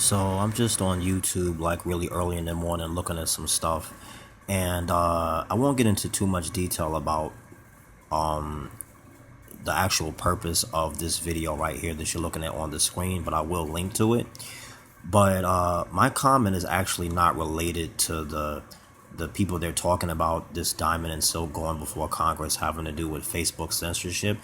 So I'm just on YouTube like really early in the morning looking at some stuff, and I won't get into too much detail about the actual purpose of this video right here that you're looking at on the screen, but I will link to it. But my comment is actually not related to the people they're talking about, this diamond and silk going before Congress having to do with Facebook censorship,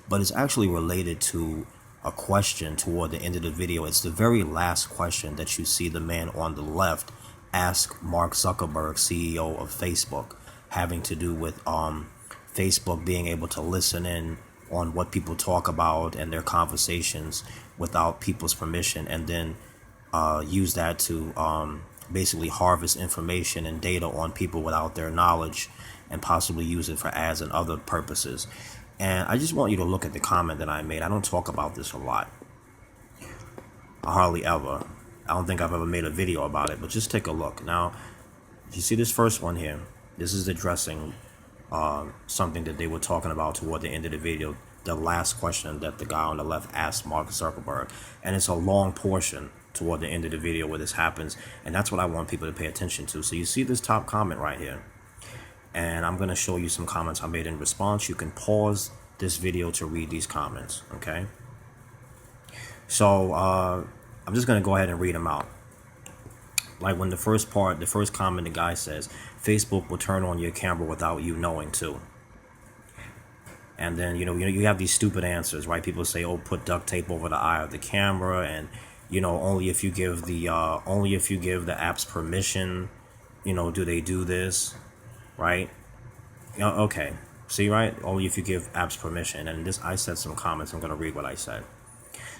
but it's actually related to a question toward the end of the video. It's the very last question that you see the man on the left ask Mark Zuckerberg, CEO of Facebook, having to do with Facebook being able to listen in on what people talk about and their conversations without people's permission, and then use that to basically harvest information and data on people without their knowledge and possibly use it for ads and other purposes. And I just want you to look at the comment that I made. I don't talk about this a lot. I hardly ever. I don't think I've ever made a video about it, but just take a look. Now, you see this first one here? This is addressing something that they were talking about toward the end of the video. The last question that the guy on the left asked Mark Zuckerberg. And it's a long portion toward the end of the video where this happens. And that's what I want people to pay attention to. So you see this top comment right here. And I'm going to show you some comments I made in response. You can pause this video to read these comments, okay? So I'm just going to go ahead and read them out. Like when the first comment, the guy says, Facebook will turn on your camera without you knowing to. And then, you have these stupid answers, right? People say, oh, put duct tape over the eye of the camera. And, only if you give the apps permission, do they do this? Right? Okay. See, right? Only if you give apps permission. And I said some comments. I'm going to read what I said.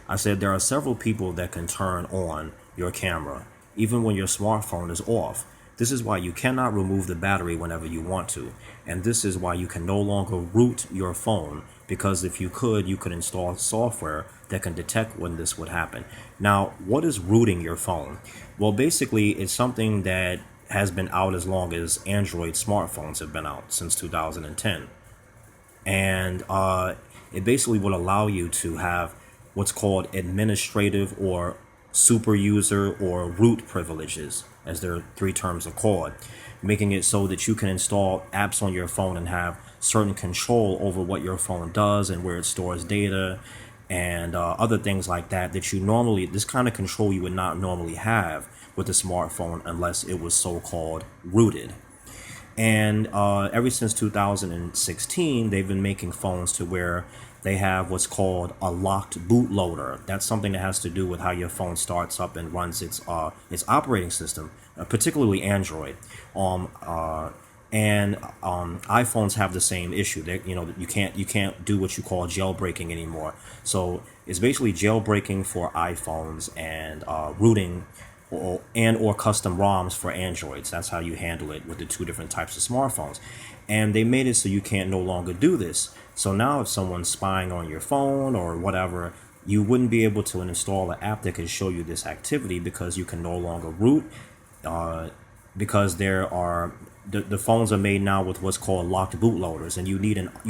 I said, there are several people that can turn on your camera, even when your smartphone is off. This is why you cannot remove the battery whenever you want to. And this is why you can no longer root your phone, because if you could install software that can detect when this would happen. Now, what is rooting your phone? Well, basically, it's something that has been out as long as Android smartphones have been out, since 2010. And it basically will allow you to have what's called administrative or super user or root privileges, as their three terms are called, making it so that you can install apps on your phone and have certain control over what your phone does and where it stores data and other things like that this kind of control you would not normally have with a smartphone unless it was so-called rooted. And ever since 2016, they've been making phones to where they have what's called a locked bootloader. That's something that has to do with how your phone starts up and runs its operating system, particularly Android. And iPhones have the same issue. You can't do what you call jailbreaking anymore. So it's basically jailbreaking for iPhones and rooting or custom ROMs for Androids. That's how you handle it with the two different types of smartphones. And they made it so you can't no longer do this. So now if someone's spying on your phone or whatever, you wouldn't be able to install an app that can show you this activity, because you can no longer root, because the phones are made now with what's called locked bootloaders, and you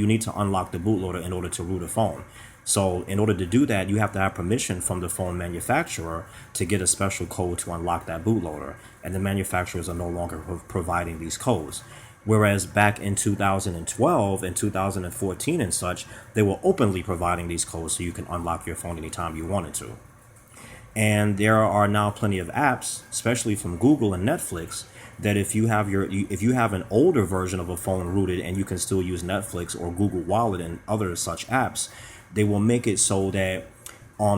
need to unlock the bootloader in order to root a phone. So in order to do that, you have to have permission from the phone manufacturer to get a special code to unlock that bootloader. And the manufacturers are no longer providing these codes. Whereas back in 2012 and 2014 and such, they were openly providing these codes so you can unlock your phone anytime you wanted to. And there are now plenty of apps, especially from Google and Netflix, that if you have an older version of a phone rooted and you can still use Netflix or Google Wallet and other such apps, they will make it so that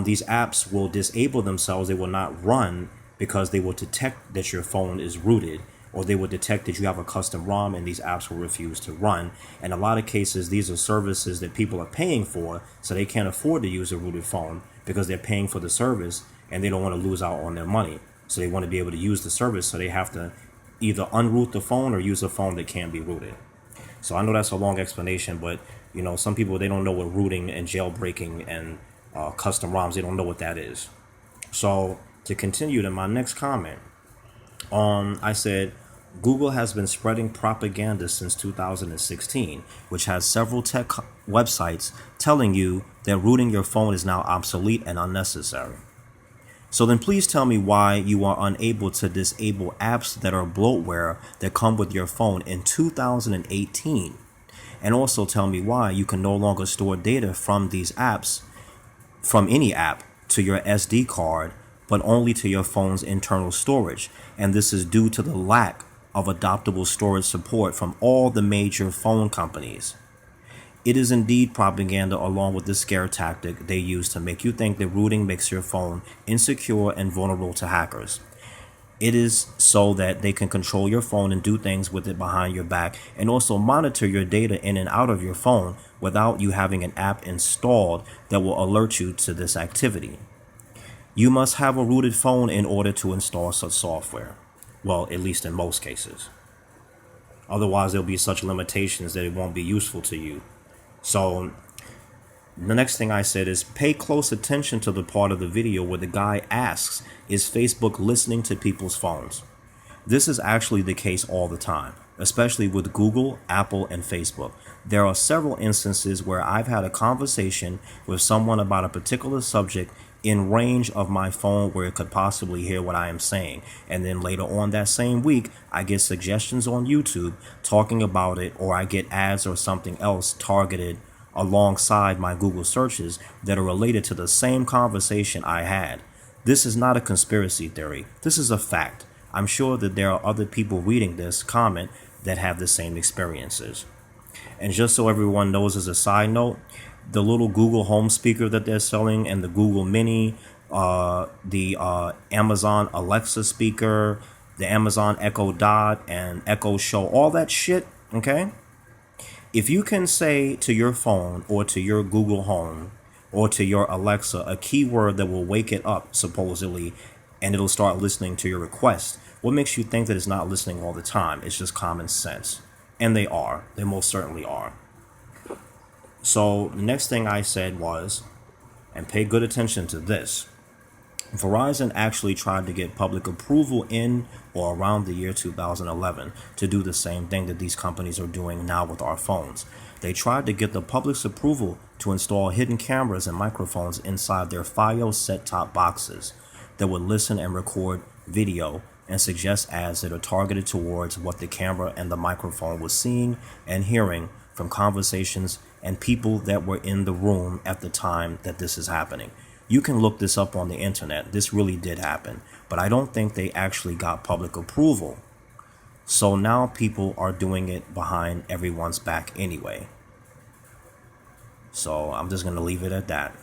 these apps will disable themselves. They will not run because they will detect that your phone is rooted, or they will detect that you have a custom ROM, and these apps will refuse to run. In a lot of cases, these are services that people are paying for, so they can't afford to use a rooted phone because they're paying for the service and they don't want to lose out on their money. So they want to be able to use the service, so they have to either unroot the phone or use a phone that can't be rooted. So I know that's a long explanation, but some people, they don't know what rooting and jailbreaking and custom ROMs, they don't know what that is. So to continue to my next comment, I said, Google has been spreading propaganda since 2016, which has several tech websites telling you that rooting your phone is now obsolete and unnecessary. So then please tell me why you are unable to disable apps that are bloatware that come with your phone in 2018. And also tell me why you can no longer store data from these apps, from any app, to your SD card, but only to your phone's internal storage. And this is due to the lack of adoptable storage support from all the major phone companies. It is indeed propaganda along with the scare tactic they use to make you think that rooting makes your phone insecure and vulnerable to hackers. It is so that they can control your phone and do things with it behind your back, and also monitor your data in and out of your phone without you having an app installed that will alert you to this activity. You must have a rooted phone in order to install such software. Well, at least in most cases. Otherwise, there'll be such limitations that it won't be useful to you. So the next thing I said is pay close attention to the part of the video where the guy asks, is Facebook listening to people's phones? This is actually the case all the time, especially with Google, Apple, and Facebook. There are several instances where I've had a conversation with someone about a particular subject in range of my phone where it could possibly hear what I am saying. And then later on that same week, I get suggestions on YouTube talking about it, or I get ads or something else targeted alongside my Google searches that are related to the same conversation I had. This is not a conspiracy theory. This is a fact. I'm sure that there are other people reading this comment that have the same experiences. And just so everyone knows, as a side note, the little Google Home speaker that they're selling and the Google Mini, the Amazon Alexa speaker, the Amazon Echo Dot and Echo Show, all that shit, okay? If you can say to your phone or to your Google Home or to your Alexa a keyword that will wake it up, supposedly, and it'll start listening to your request, what makes you think that it's not listening all the time? It's just common sense. And they are. They most certainly are. So the next thing I said was, and pay good attention to this, Verizon actually tried to get public approval in or around the year 2011 to do the same thing that these companies are doing now with our phones. They tried to get the public's approval to install hidden cameras and microphones inside their Fios set-top boxes that would listen and record video and suggest ads that are targeted towards what the camera and the microphone was seeing and hearing from conversations and people that were in the room at the time that this is happening. You can look this up on the internet. This really did happen, but I don't think they actually got public approval. So now people are doing it behind everyone's back anyway. So I'm just going to leave it at that.